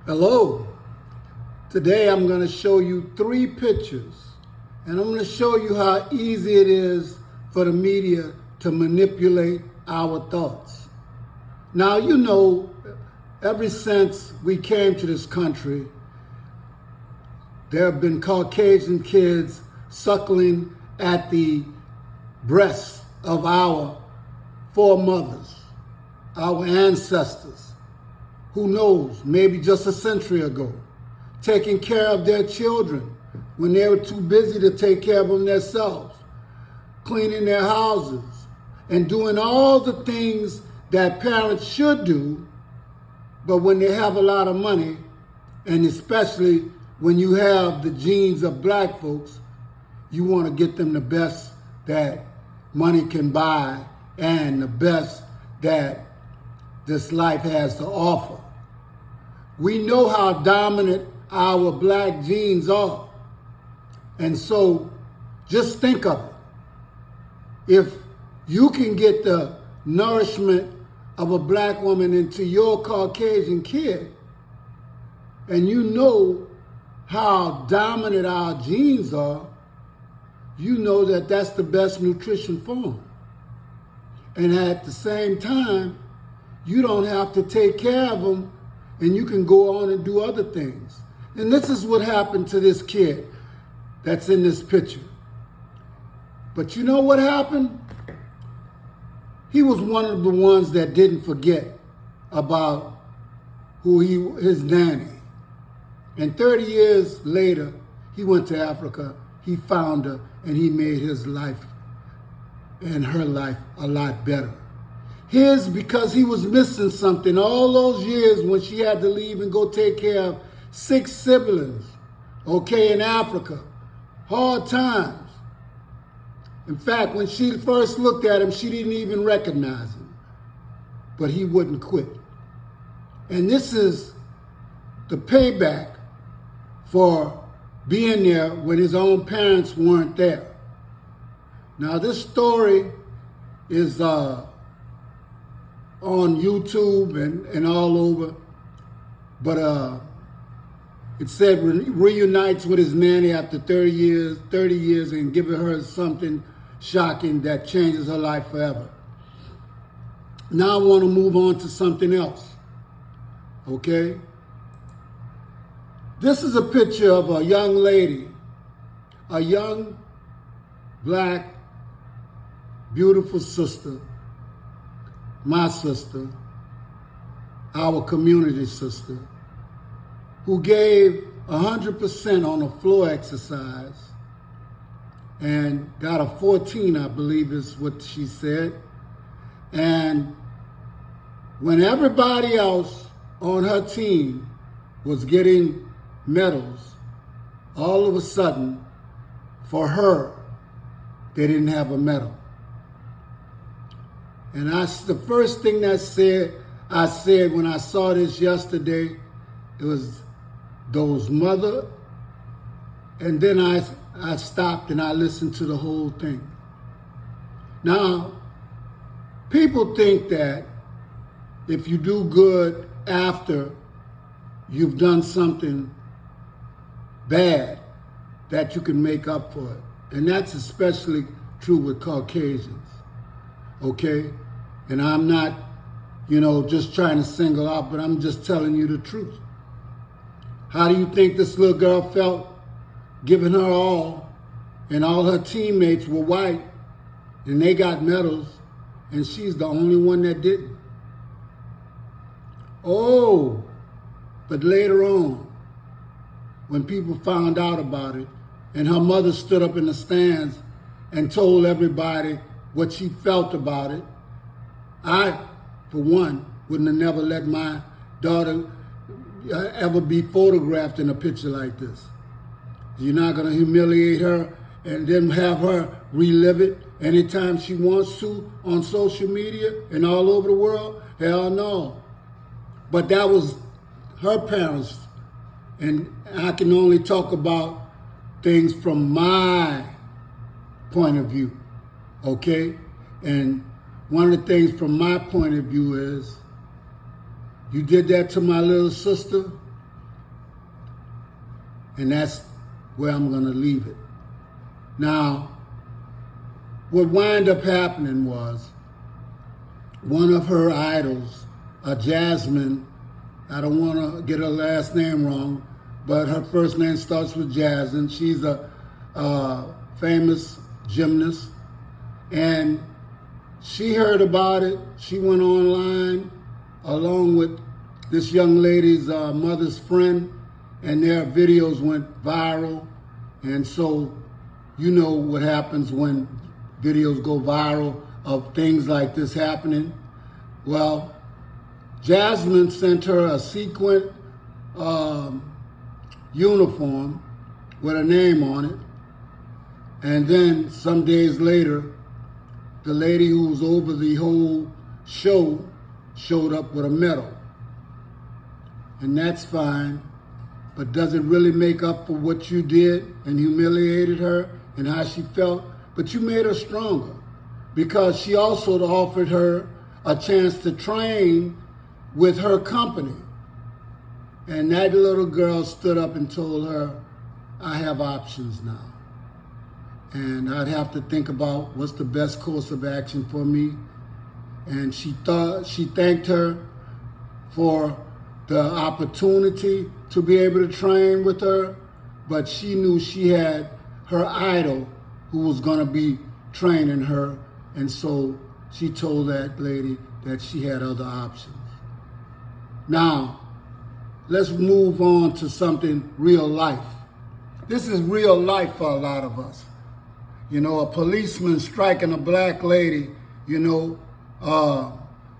Hello. Today I'm going to show you 3 pictures, and I'm going to show you how easy it is for the media to manipulate our thoughts. Now, you know, ever since we came to this country, there have been Caucasian kids suckling at the breasts of our foremothers, our ancestors. Who knows, maybe just a century ago, taking care of their children when they were too busy to take care of them themselves, cleaning their houses, and doing all the things that parents should do, but when they have a lot of money, and especially when you have the genes of black folks, you want to get them the best that money can buy and the best that this life has to offer. We know how dominant our black genes are. And so just think of it. If you can get the nourishment of a black woman into your Caucasian kid, and you know how dominant our genes are, you know that that's the best nutrition for them. And at the same time, you don't have to take care of them, and you can go on and do other things. And this is what happened to this kid that's in this picture. But you know what happened? He was one of the ones that didn't forget about his nanny. And 30 years later, he went to Africa, he found her, and he made his life and her life a lot better. His, because he was missing something all those years when she had to leave and go take care of 6 siblings, in Africa. Hard times. In fact, when she first looked at him, she didn't even recognize him. But he wouldn't quit. And this is the payback for being there when his own parents weren't there. Now, this story is on YouTube and all over, but it said reunites with his nanny after 30 years and giving her something shocking that changes her life forever. Now I want to move on to something else, okay? This is a picture of a young lady, a young, black, beautiful sister, my sister, our community sister, who gave 100% on a floor exercise and got a 14, I believe is what she said. And when everybody else on her team was getting medals, all of a sudden, for her, they didn't have a medal. And the first thing I said when I saw this yesterday, it was those mother, and then I stopped and I listened to the whole thing. Now, people think that if you do good after you've done something bad, that you can make up for it. And that's especially true with Caucasians, okay? And I'm not, just trying to single out, but I'm just telling you the truth. How do you think this little girl felt giving her all, and all her teammates were white, and they got medals, and she's the only one that didn't? Oh, but later on, when people found out about it, and her mother stood up in the stands and told everybody what she felt about it, I, for one, wouldn't have never let my daughter ever be photographed in a picture like this. You're not going to humiliate her and then have her relive it anytime she wants to on social media and all over the world? Hell no. But that was her parents, and I can only talk about things from my point of view, okay? And one of the things from my point of view is, you did that to my little sister, And that's where I'm going to leave it. Now, what wound up happening was one of her idols, Jasmine, I don't want to get her last name wrong, but her first name starts with Jasmine. She's a famous gymnast. And she heard about it. She went online along with this young lady's mother's friend, and their videos went viral. And so you know what happens when videos go viral of things like this happening. Well, Jasmine sent her a sequin uniform with a name on it. And then some days later, the lady who was over the whole show showed up with a medal. And that's fine, but does it really make up for what you did and humiliated her and how she felt? But you made her stronger, because she also offered her a chance to train with her company. And that little girl stood up and told her, I have options now. And I'd have to think about what's the best course of action for me. And she thanked her for the opportunity to be able to train with her, but she knew she had her idol who was going to be training her, and so she told that lady that she had other options. Now, let's move on to something real life. This is real life for a lot of us. You know, a policeman striking a black lady, you know,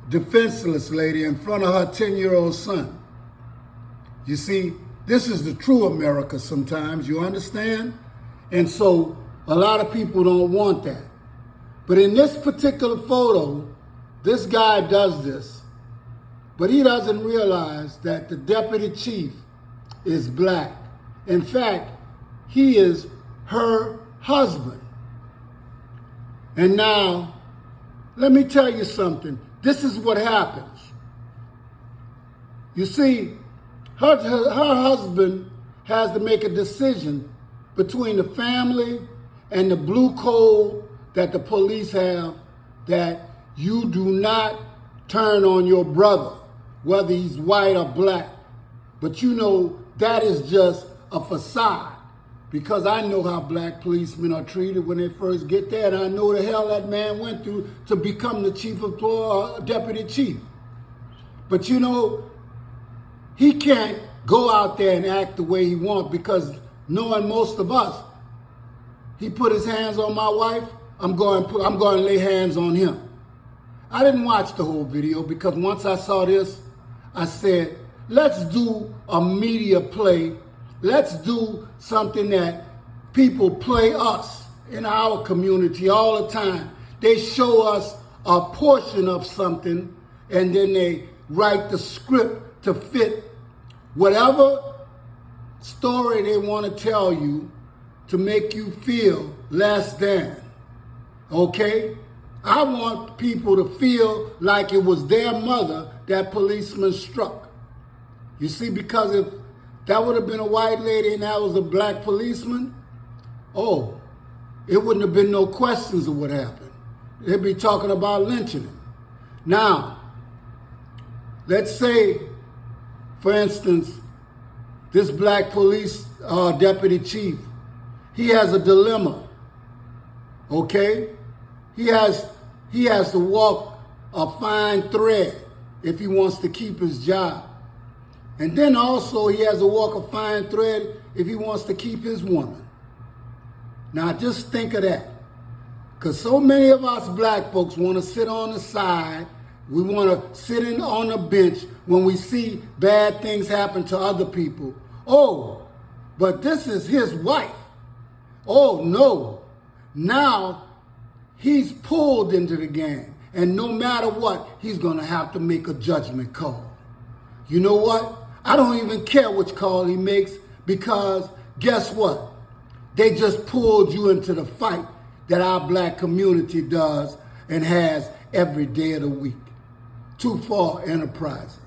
defenseless lady in front of her 10-year-old son. You see, this is the true America sometimes, you understand? And so a lot of people don't want that. But in this particular photo, this guy does this, but he doesn't realize that the deputy chief is black. In fact, he is her husband. And now, let me tell you something. This is what happens. You see, her husband has to make a decision between the family and the blue code that the police have, that you do not turn on your brother, whether he's white or black. But you know, that is just a facade, because I know how black policemen are treated when they first get there, and I know the hell that man went through to become the chief of deputy chief. But you know, he can't go out there and act the way he wants, because knowing most of us, he put his hands on my wife, I'm going to lay hands on him. I didn't watch the whole video, because once I saw this, I said, let's do a media play. Let's do something that people play us in our community all the time. They show us a portion of something, and then they write the script to fit whatever story they want to tell you to make you feel less than. Okay? I want people to feel like it was their mother that policeman struck. You see, because if that would have been a white lady and that was a black policeman, oh, it wouldn't have been no questions of what happened. They'd be talking about lynching him. Now, let's say, for instance, this black police deputy chief, he has a dilemma, okay? He has to walk a fine thread if he wants to keep his job. And then also he has to walk a fine thread if he wants to keep his woman. Now just think of that. Because so many of us black folks want to sit on the side. We want to sit on the bench when we see bad things happen to other people. Oh, but this is his wife. Oh no. Now he's pulled into the game. And no matter what, he's going to have to make a judgment call. You know what? I don't even care which call he makes, because guess what? They just pulled you into the fight that our black community does and has every day of the week. Too Far Enterprises.